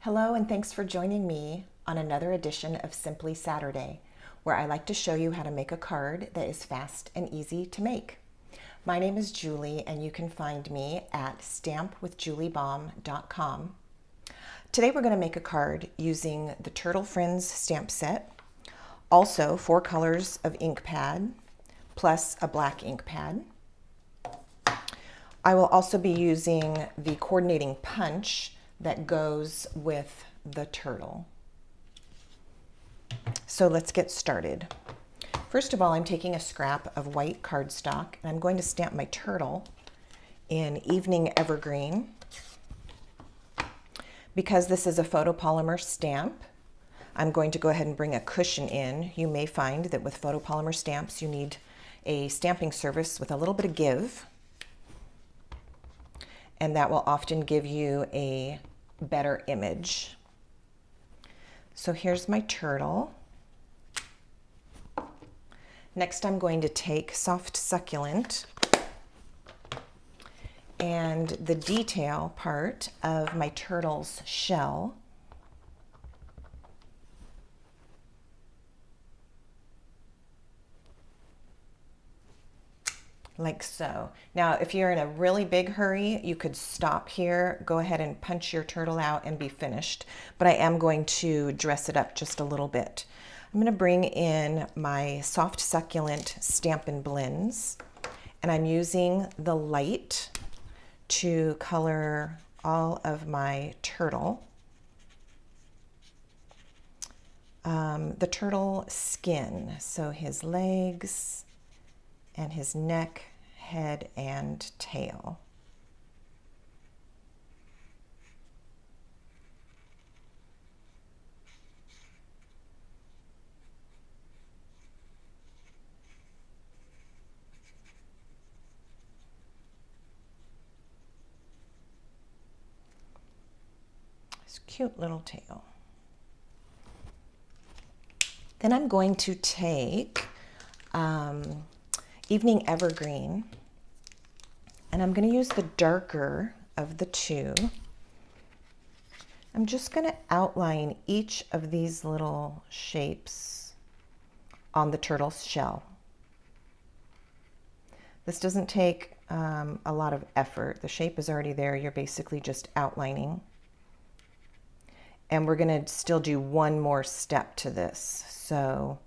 Hello and thanks for joining me on another edition of Simply Saturday, where I like to show you how to make a card that is fast and easy to make. My name is Julie and you can find me at stampwithjuliebaum.com. Today we're going to make a card using the Turtle Friends stamp set, also 4 colors of ink pad, plus a black ink pad. I will also be using the coordinating punch that goes with the turtle. So let's get started. First of all, I'm taking a scrap of white cardstock and I'm going to stamp my turtle in Evening Evergreen. Because this is a photopolymer stamp, I'm going to go ahead and bring a cushion in. You may find that with photopolymer stamps you need a stamping surface with a little bit of give, and that will often give you a better image. So here's my turtle. Next I'm going to take soft succulent and the detail part of my turtle's shell. Like so. Now, if you're in a really big hurry, you could stop here, go ahead and punch your turtle out and be finished. But I am going to dress it up just a little bit. I'm going to bring in my soft succulent Stampin' Blends, and I'm using the light to color all of my turtle. The turtle skin, so his legs and his neck, head, and tail. This cute little tail. Then I'm going to take Evening Evergreen, and I'm going to use the darker of the two. I'm just going to outline each of these little shapes on the turtle's shell. This doesn't take a lot of effort. The shape is already there. You're basically just outlining. And we're going to still do one more step to this. So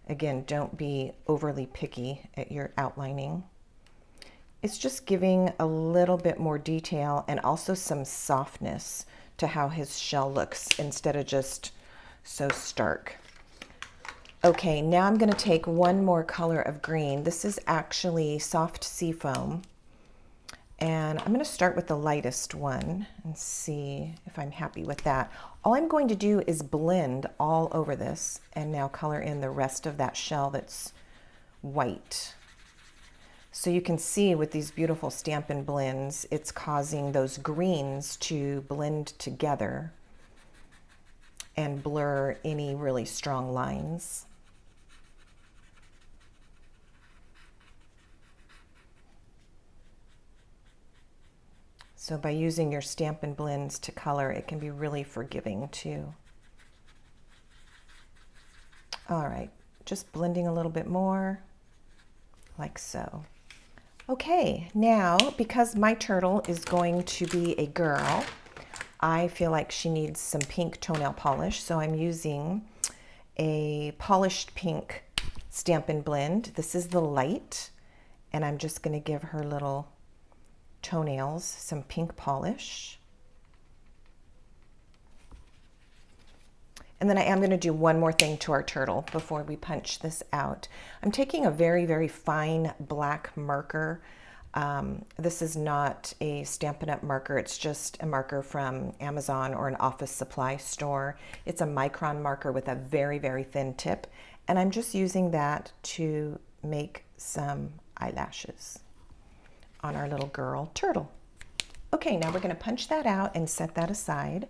again, don't be overly picky at your outlining. It's just giving a little bit more detail and also some softness to how his shell looks instead of just so stark. Okay, now I'm going to take one more color of green. This is actually soft seafoam. And I'm going to start with the lightest one and see if I'm happy with that. All I'm going to do is blend all over this and now color in the rest of that shell that's white. So you can see with these beautiful Stampin' Blends, it's causing those greens to blend together and blur any really strong lines. So by using your Stampin' Blends to color, it can be really forgiving too. All right, just blending a little bit more, like so. Okay, now because my turtle is going to be a girl, I feel like she needs some pink toenail polish, so I'm using a polished pink Stampin' Blend. This is the light, and I'm just going to give her little toenails some pink polish. And then I am going to do one more thing to our turtle before we punch this out. I'm taking a very, very fine black marker. This is not a Stampin' Up marker. It's just a marker from Amazon or an office supply store. It's a micron marker with a very, very thin tip. And I'm just using that to make some eyelashes on our little girl turtle. Okay, now we're going to punch that out and set that aside.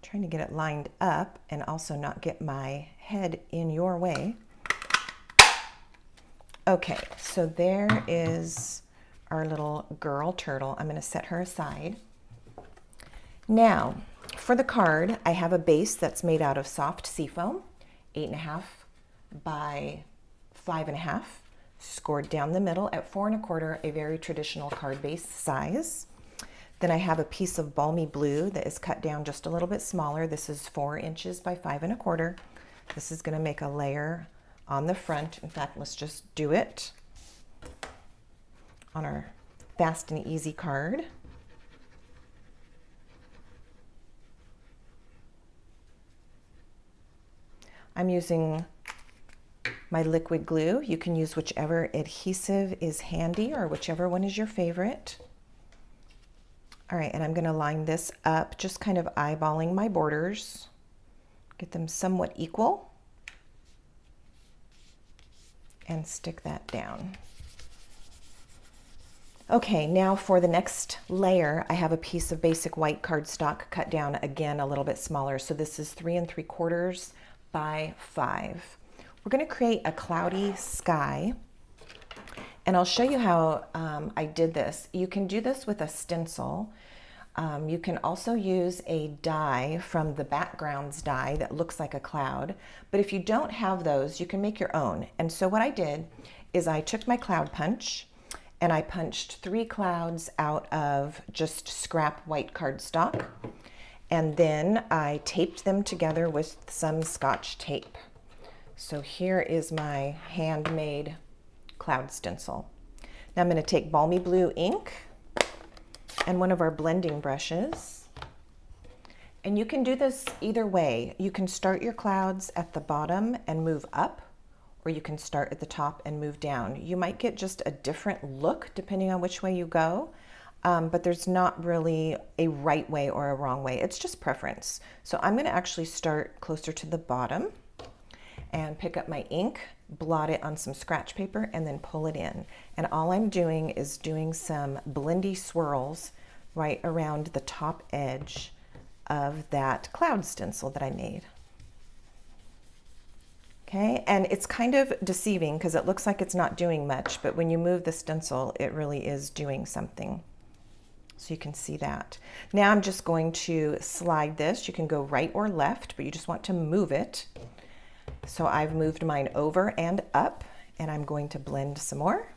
Trying to get it lined up and also not get my head in your way. Okay, so there is our little girl turtle. I'm going to set her aside. Now, for the card, I have a base that's made out of soft seafoam, 8.5 by 5.5, scored down the middle at 4 1/4, a very traditional card base size. Then I have a piece of Balmy Blue that is cut down just a little bit smaller. This is 4 inches by 5 1/4. This is going to make a layer on the front. In fact, let's just do it on our fast and easy card. I'm using my liquid glue. You can use whichever adhesive is handy or whichever one is your favorite. All right, and I'm going to line this up, just kind of eyeballing my borders, get them somewhat equal, and stick that down. Okay, now for the next layer, I have a piece of basic white cardstock cut down again a little bit smaller. So this is 3 3/4 by 5. We're going to create a cloudy sky, and I'll show you how I did this. You can do this with a stencil. You can also use a die from the backgrounds die that looks like a cloud, but if you don't have those, you can make your own. And so what I did is I took my cloud punch and I punched 3 clouds out of just scrap white cardstock, and then I taped them together with some Scotch tape. So here is my handmade cloud stencil. Now I'm going to take Balmy Blue ink and one of our blending brushes. And you can do this either way. You can start your clouds at the bottom and move up, or you can start at the top and move down. You might get just a different look depending on which way you go. But there's not really a right way or a wrong way. It's just preference. So I'm going to actually start closer to the bottom and pick up my ink, blot it on some scratch paper, and then pull it in. And all I'm doing is doing some blendy swirls right around the top edge of that cloud stencil that I made. Okay, and it's kind of deceiving because it looks like it's not doing much, but when you move the stencil, it really is doing something. So you can see that. Now I'm just going to slide this. You can go right or left, but you just want to move it. So I've moved mine over and up, and I'm going to blend some more.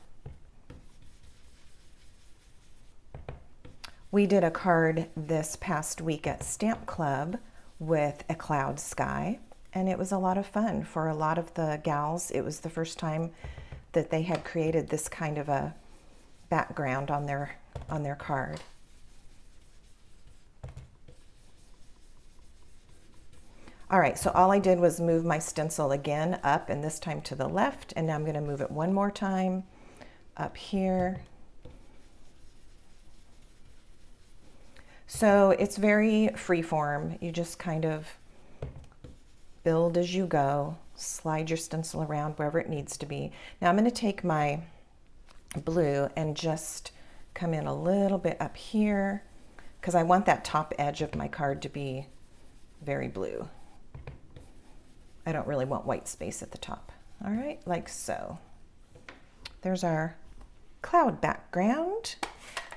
We did a card this past week at Stamp Club with a cloud sky, and it was a lot of fun. For a lot of the gals, it was the first time that they had created this kind of a background on their card. All right, so all I did was move my stencil again up, and this time to the left, and now I'm going to move it one more time up here. So it's very freeform. You just kind of build as you go, slide your stencil around wherever it needs to be. Now I'm going to take my blue and just come in a little bit up here because I want that top edge of my card to be very blue. I don't really want white space at the top. All right, like so. There's our cloud background.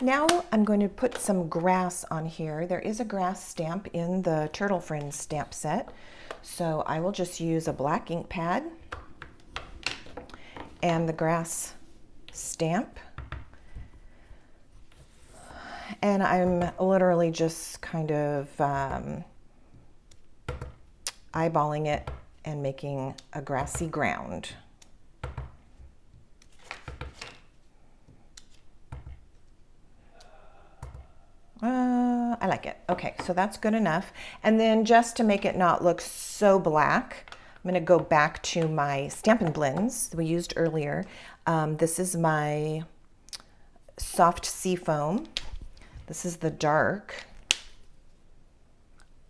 Now I'm going to put some grass on here. There is a grass stamp in the Turtle Friends stamp set. So I will just use a black ink pad and the grass stamp. And I'm literally just kind of eyeballing it and making a grassy ground. I like it. Okay, so that's good enough. And then just to make it not look so black, I'm going to go back to my Stampin' Blends that we used earlier. This is my soft seafoam. This is the dark.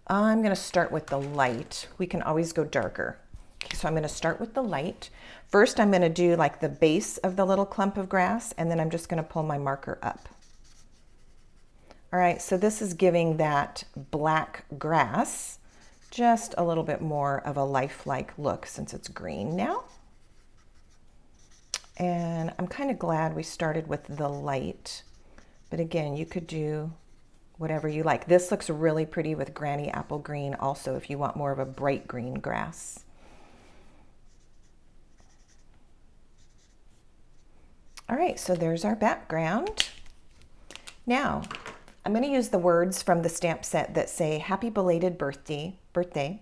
I'm going to start with the light. We can always go darker. Okay, so I'm going to start with the light. First, I'm going to do like the base of the little clump of grass, and then I'm just going to pull my marker up. All right, so this is giving that black grass just a little bit more of a lifelike look since it's green now. And I'm kind of glad we started with the light, but again, you could do whatever you like. This looks really pretty with Granny Apple Green also if you want more of a bright green grass. All right, so there's our background. Now, I'm going to use the words from the stamp set that say, "Happy belated birthday.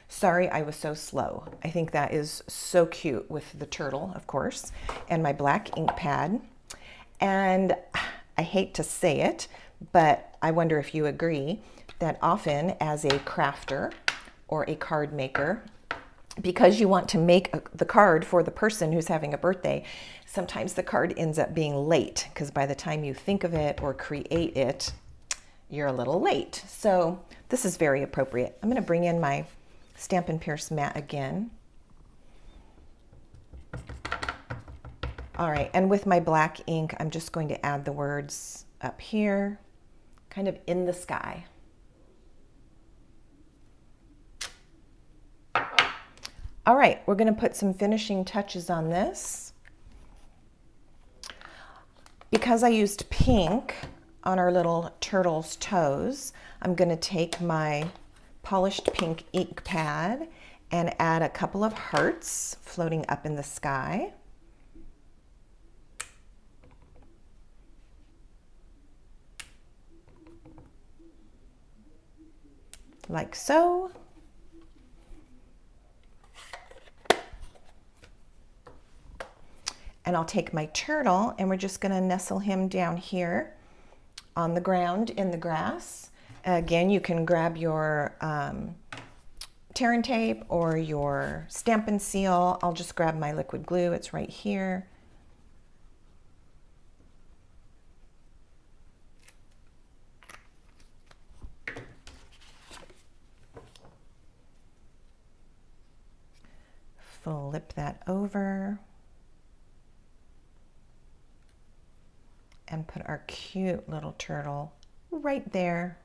Sorry I was so slow." I think that is so cute with the turtle, of course, and my black ink pad. And I hate to say it, but I wonder if you agree that often as a crafter or a card maker, because you want to make the card for the person who's having a birthday, sometimes the card ends up being late because by the time you think of it or create it, you're a little late. So this is very appropriate. I'm going to bring in my Stampin' Pierce mat again. All right, and with my black ink, I'm just going to add the words up here, kind of in the sky. All right, we're going to put some finishing touches on this. Because I used pink on our little turtle's toes, I'm going to take my polished pink ink pad and add a couple of hearts floating up in the sky. Like so. And I'll take my turtle and we're just going to nestle him down here on the ground in the grass. Again, you can grab your tear and tape or your Stampin' Seal. I'll just grab my liquid glue. It's right here. Flip that over. And put our cute little turtle right there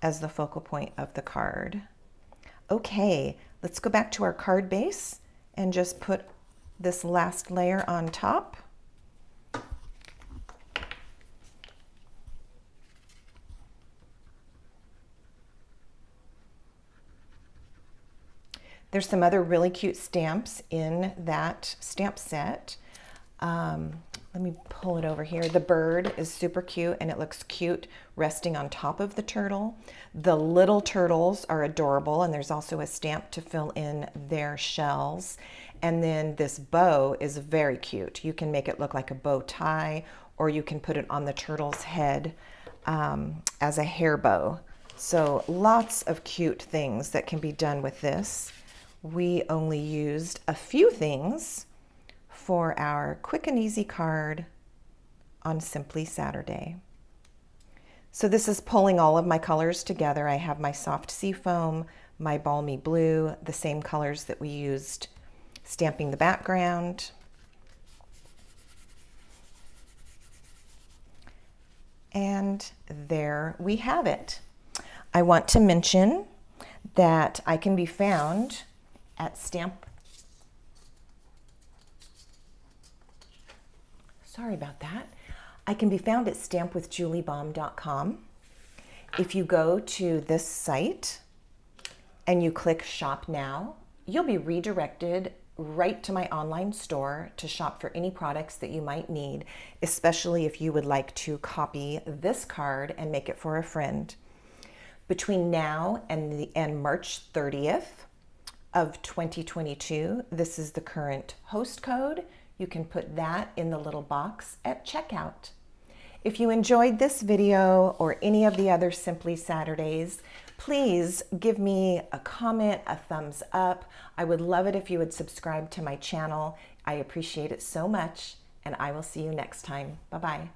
as the focal point of the card. Okay, let's go back to our card base and just put this last layer on top. There's some other really cute stamps in that stamp set. Let me pull it over here. The bird is super cute and it looks cute resting on top of the turtle. The little turtles are adorable and there's also a stamp to fill in their shells. And then this bow is very cute. You can make it look like a bow tie or you can put it on the turtle's head as a hair bow. So lots of cute things that can be done with this. We only used a few things for our quick and easy card on Simply Saturday. So this is pulling all of my colors together. I have my soft seafoam, my balmy blue, the same colors that we used stamping the background. And there we have it. I want to mention that I can be found at Sorry about that. I can be found at stampwithjuliebaum.com. If you go to this site and you click Shop Now, you'll be redirected right to my online store to shop for any products that you might need, especially if you would like to copy this card and make it for a friend. Between now and March 30th of 2022, this is the current host code. You can put that in the little box at checkout. If you enjoyed this video or any of the other Simply Saturdays, please give me a comment, a thumbs up. I would love it if you would subscribe to my channel. I appreciate it so much, and I will see you next time. Bye-bye.